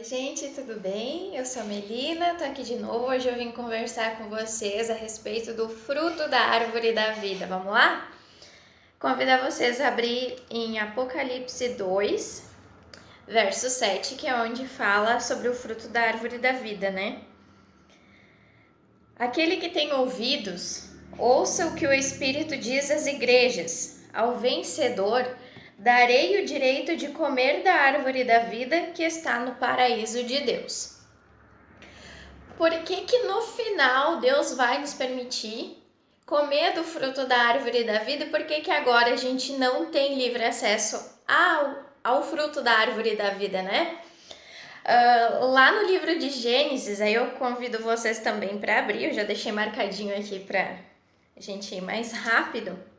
Gente, tudo bem? Eu sou a Melina, tô aqui de novo. Hoje eu vim conversar com vocês a respeito do fruto da árvore da vida. Vamos lá? Convido vocês a abrir em Apocalipse 2, verso 7, que é onde fala sobre o fruto da árvore da vida, né? Aquele que tem ouvidos, ouça o que o Espírito diz às igrejas. Ao vencedor, darei o direito de comer da árvore da vida que está no paraíso de Deus. Por que no final Deus vai nos permitir comer do fruto da árvore da vida? E por que agora a gente não tem livre acesso ao fruto da árvore da vida, né? Lá no livro de Gênesis, aí eu convido vocês também para abrir, eu já deixei marcadinho aqui para a gente ir mais rápido.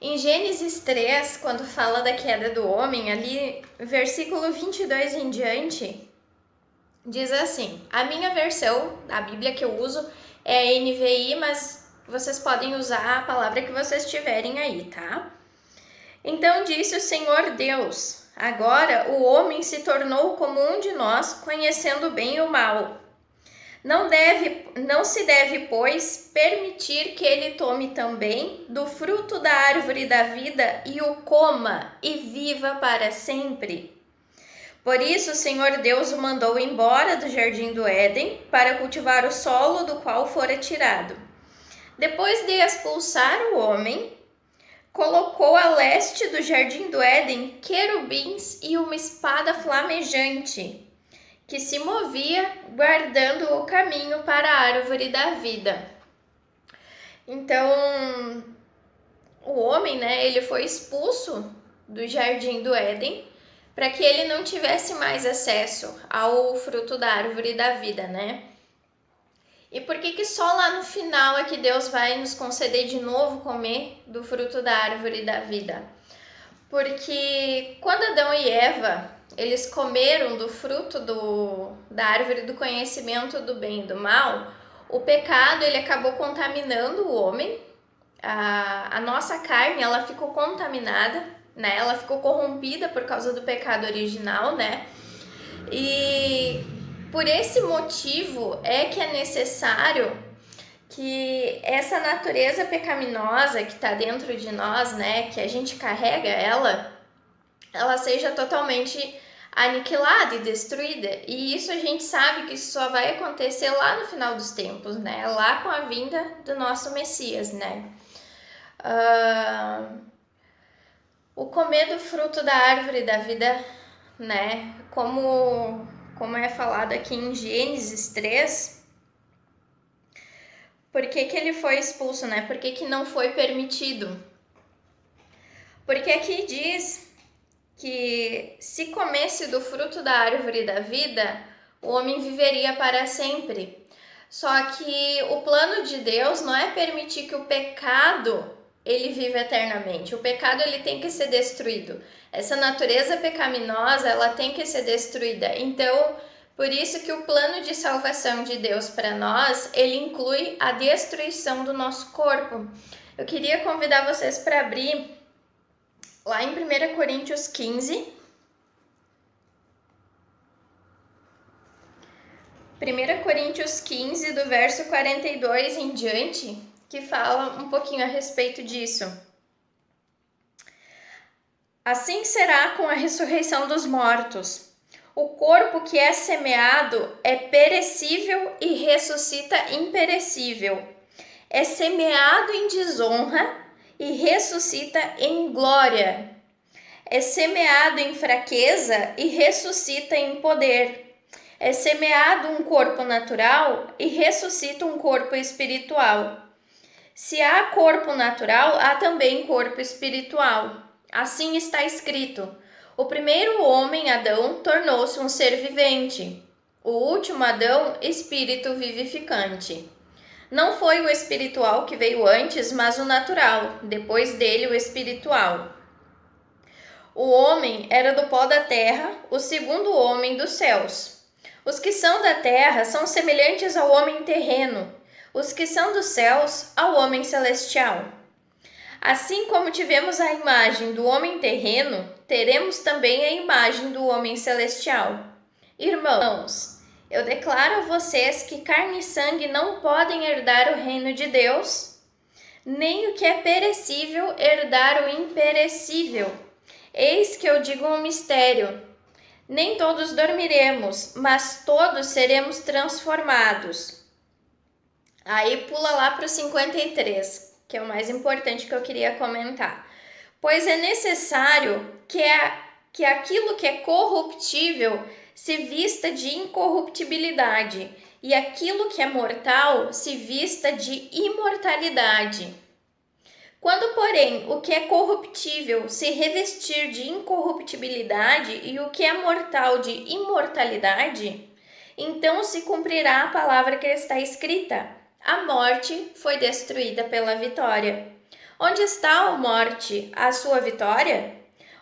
Em Gênesis 3, quando fala da queda do homem, ali, versículo 22 em diante, diz assim, a minha versão, a Bíblia que eu uso é a NVI, mas vocês podem usar a palavra que vocês tiverem aí, tá? Então disse o Senhor Deus, agora o homem se tornou como um de nós, conhecendo o bem e o mal. Não se deve, pois, permitir que ele tome também do fruto da árvore da vida e o coma e viva para sempre. Por isso o Senhor Deus o mandou embora do jardim do Éden para cultivar o solo do qual fora tirado. Depois de expulsar o homem, colocou a leste do jardim do Éden querubins e uma espada flamejante, que se movia guardando o caminho para a árvore da vida. Então, o homem, né, ele foi expulso do jardim do Éden para que ele não tivesse mais acesso ao fruto da árvore da vida, né? E por que só lá no final é que Deus vai nos conceder de novo comer do fruto da árvore da vida? Porque quando Adão e Eva, eles comeram do fruto da árvore do conhecimento do bem e do mal, o pecado ele acabou contaminando o homem, a nossa carne ela ficou contaminada, né? Ela ficou corrompida por causa do pecado original, né? E por esse motivo é que é necessário que essa natureza pecaminosa que está dentro de nós, né, que a gente carrega ela seja totalmente aniquilada e destruída. E isso a gente sabe que só vai acontecer lá no final dos tempos, né, lá com a vinda do nosso Messias, né. O comer do fruto da árvore da vida, né, como é falado aqui em Gênesis 3, por que ele foi expulso, né? Por que não foi permitido? Porque aqui diz que se comesse do fruto da árvore da vida, o homem viveria para sempre. Só que o plano de Deus não é permitir que o pecado ele viva eternamente. O pecado ele tem que ser destruído. Essa natureza pecaminosa ela tem que ser destruída. Então, por isso que o plano de salvação de Deus para nós, ele inclui a destruição do nosso corpo. Eu queria convidar vocês para abrir lá em 1 Coríntios 15. 1 Coríntios 15, do verso 42 em diante, que fala um pouquinho a respeito disso. Assim será com a ressurreição dos mortos. O corpo que é semeado é perecível e ressuscita imperecível. É semeado em desonra e ressuscita em glória. É semeado em fraqueza e ressuscita em poder. É semeado um corpo natural e ressuscita um corpo espiritual. Se há corpo natural, há também corpo espiritual. Assim está escrito: o primeiro homem, Adão, tornou-se um ser vivente. O último Adão, espírito vivificante. Não foi o espiritual que veio antes, mas o natural, depois dele o espiritual. O homem era do pó da terra, o segundo homem dos céus. Os que são da terra são semelhantes ao homem terreno, os que são dos céus ao homem celestial. Assim como tivemos a imagem do homem terreno, teremos também a imagem do homem celestial. Irmãos, eu declaro a vocês que carne e sangue não podem herdar o reino de Deus, nem o que é perecível herdar o imperecível. Eis que eu digo um mistério: nem todos dormiremos, mas todos seremos transformados. Aí pula lá para o 53, que é o mais importante que eu queria comentar. Pois é necessário que aquilo que é corruptível se vista de incorruptibilidade, e aquilo que é mortal se vista de imortalidade. Quando, porém, o que é corruptível se revestir de incorruptibilidade e o que é mortal de imortalidade, então se cumprirá a palavra que está escrita: a morte foi destruída pela vitória. Onde está, ó morte, a sua vitória?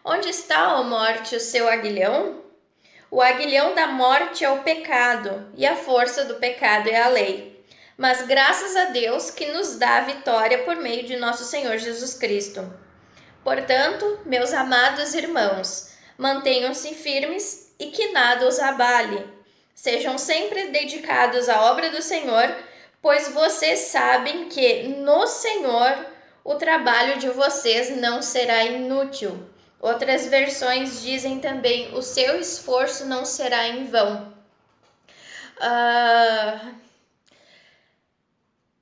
Onde está, ó morte, o seu aguilhão? O aguilhão da morte é o pecado, e a força do pecado é a lei. Mas graças a Deus que nos dá a vitória por meio de nosso Senhor Jesus Cristo. Portanto, meus amados irmãos, mantenham-se firmes e que nada os abale. Sejam sempre dedicados à obra do Senhor, pois vocês sabem que no Senhor o trabalho de vocês não será inútil. Outras versões dizem também: o seu esforço não será em vão.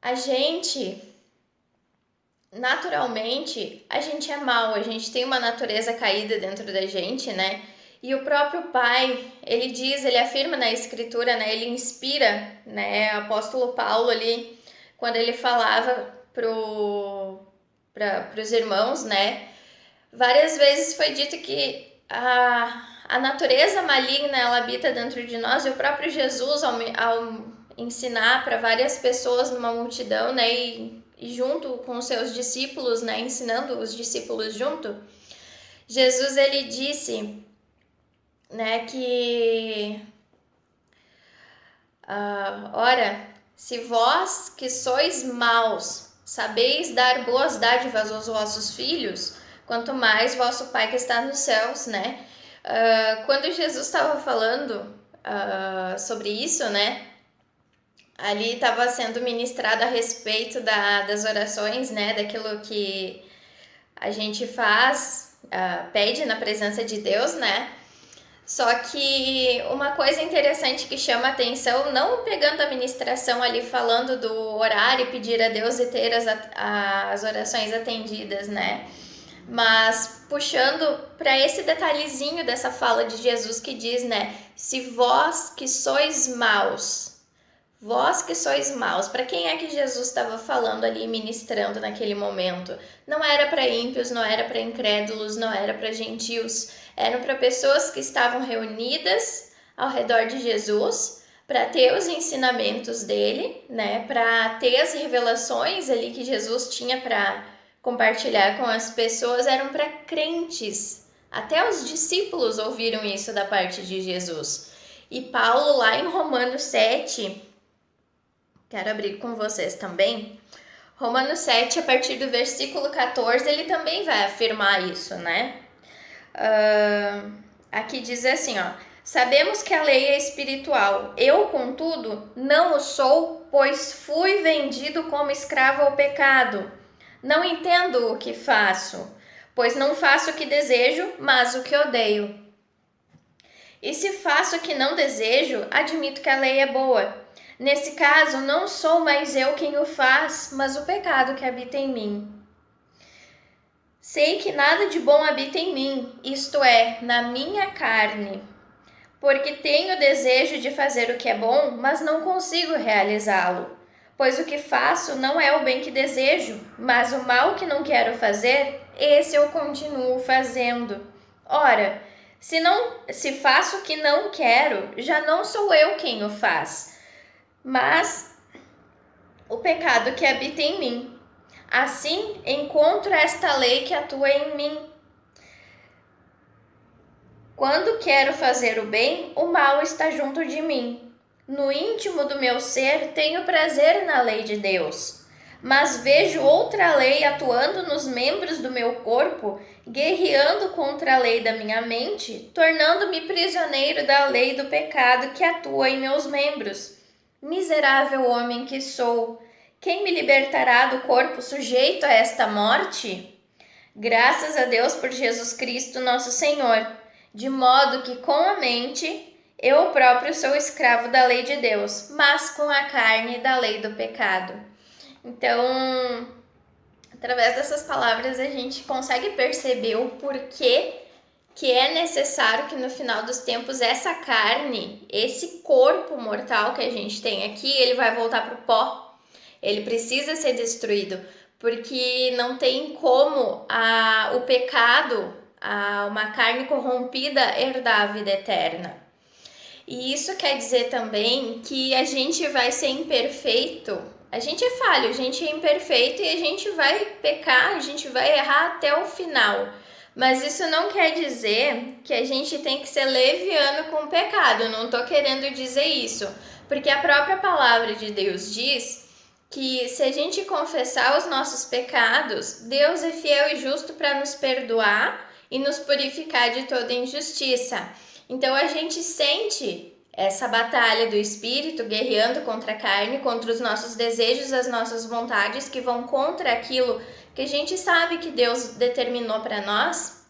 A gente, naturalmente, a gente é mau, a gente tem uma natureza caída dentro da gente, né? E o próprio Pai, ele diz, ele afirma na Escritura, né? Ele inspira, né? O apóstolo Paulo ali, quando ele falava para os irmãos, né? Várias vezes foi dito que a natureza maligna, ela habita dentro de nós, e o próprio Jesus, ao ensinar para várias pessoas numa multidão, né? E junto com os seus discípulos, né? Ensinando os discípulos junto, Jesus, ele disse, né, que ora, se vós que sois maus sabeis dar boas dádivas aos vossos filhos, quanto mais vosso Pai que está nos céus, né? Quando Jesus estava falando sobre isso, né? Ali estava sendo ministrado a respeito das orações, né? Daquilo que a gente faz, pede na presença de Deus, né? Só que uma coisa interessante que chama atenção, não pegando a ministração ali falando do orar e pedir a Deus e ter as orações atendidas, né? Mas puxando para esse detalhezinho dessa fala de Jesus que diz, né? Se vós que sois maus, para quem é que Jesus estava falando ali, ministrando naquele momento? Não era para ímpios, não era para incrédulos, não era para gentios, eram para pessoas que estavam reunidas ao redor de Jesus, para ter os ensinamentos dele, né? Para ter as revelações ali que Jesus tinha para compartilhar com as pessoas, eram para crentes. Até os discípulos ouviram isso da parte de Jesus. E Paulo, lá em Romanos 7, quero abrir com vocês também. Romanos 7, a partir do versículo 14, ele também vai afirmar isso, né? Aqui diz assim, ó: sabemos que a lei é espiritual. Eu, contudo, não o sou, pois fui vendido como escravo ao pecado. Não entendo o que faço, pois não faço o que desejo, mas o que odeio. E se faço o que não desejo, admito que a lei é boa. Nesse caso, não sou mais eu quem o faz, mas o pecado que habita em mim. Sei que nada de bom habita em mim, isto é, na minha carne, porque tenho desejo de fazer o que é bom, mas não consigo realizá-lo. Pois o que faço não é o bem que desejo, mas o mal que não quero fazer, esse eu continuo fazendo. Ora, se faço o que não quero, já não sou eu quem o faz, mas o pecado que habita em mim. Assim, encontro esta lei que atua em mim. Quando quero fazer o bem, o mal está junto de mim. No íntimo do meu ser, tenho prazer na lei de Deus, mas vejo outra lei atuando nos membros do meu corpo, guerreando contra a lei da minha mente, tornando-me prisioneiro da lei do pecado que atua em meus membros. Miserável homem que sou, quem me libertará do corpo sujeito a esta morte? Graças a Deus por Jesus Cristo, nosso Senhor, de modo que com a mente eu próprio sou escravo da lei de Deus, mas com a carne da lei do pecado. Então, através dessas palavras a gente consegue perceber o porquê que é necessário que no final dos tempos essa carne, esse corpo mortal que a gente tem aqui, ele vai voltar para o pó. Ele precisa ser destruído, porque não tem como o pecado, uma carne corrompida, herdar a vida eterna. E isso quer dizer também que a gente vai ser imperfeito. A gente é falho, a gente é imperfeito e a gente vai pecar, a gente vai errar até o final. Mas isso não quer dizer que a gente tem que ser leviano com o pecado. Eu não estou querendo dizer isso, porque a própria palavra de Deus diz que se a gente confessar os nossos pecados, Deus é fiel e justo para nos perdoar e nos purificar de toda injustiça. Então a gente sente essa batalha do espírito guerreando contra a carne, contra os nossos desejos, as nossas vontades que vão contra aquilo que a gente sabe que Deus determinou para nós.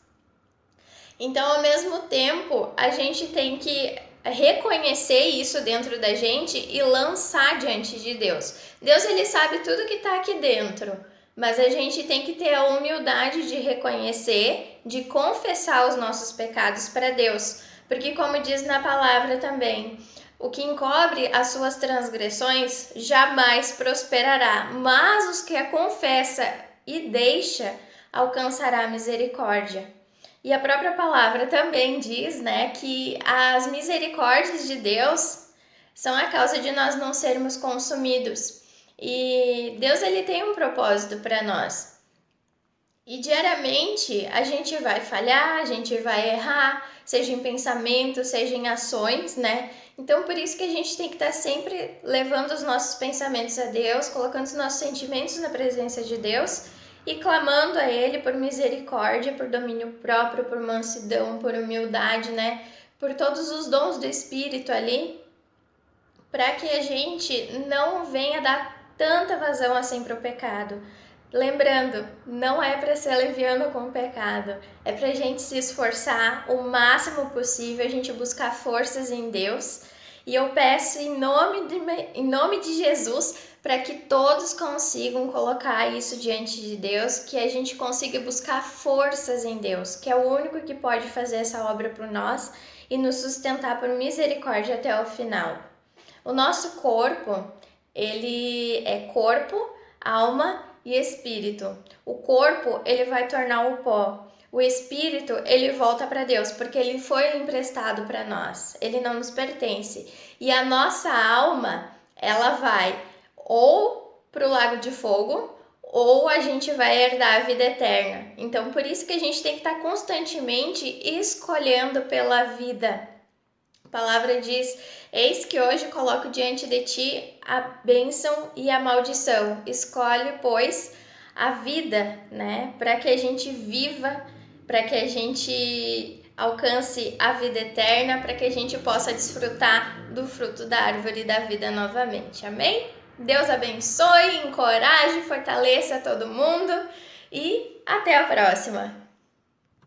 Então, ao mesmo tempo, a gente tem que reconhecer isso dentro da gente e lançar diante de Deus. Deus, ele sabe tudo que está aqui dentro, mas a gente tem que ter a humildade de reconhecer, de confessar os nossos pecados para Deus, porque como diz na palavra também, o que encobre as suas transgressões jamais prosperará, mas os que a confessa e deixa alcançará misericórdia. E a própria palavra também diz, né, que as misericórdias de Deus são a causa de nós não sermos consumidos. E Deus, ele tem um propósito para nós. E diariamente a gente vai falhar, a gente vai errar, seja em pensamento, seja em ações, né? Então, por isso que a gente tem que estar sempre levando os nossos pensamentos a Deus, colocando os nossos sentimentos na presença de Deus e clamando a Ele por misericórdia, por domínio próprio, por mansidão, por humildade, né? Por todos os dons do Espírito ali, para que a gente não venha dar tanta vazão assim para o pecado. Lembrando, não é para ser leviano com o pecado, é para a gente se esforçar o máximo possível, a gente buscar forças em Deus. E eu peço em nome de Jesus para que todos consigam colocar isso diante de Deus, que a gente consiga buscar forças em Deus, que é o único que pode fazer essa obra por nós e nos sustentar por misericórdia até o final. O nosso corpo, ele é corpo, alma e espírito. O corpo, ele vai tornar o pó. O espírito, ele volta para Deus, porque ele foi emprestado para nós. Ele não nos pertence. E a nossa alma, ela vai ou para o lago de fogo, ou a gente vai herdar a vida eterna. Então, por isso que a gente tem que estar constantemente escolhendo pela vida. A palavra diz: eis que hoje coloco diante de ti a bênção e a maldição. Escolhe, pois, a vida, né? Para que a gente viva, para que a gente alcance a vida eterna, para que a gente possa desfrutar do fruto da árvore da vida novamente. Amém? Deus abençoe, encoraje, fortaleça todo mundo e até a próxima!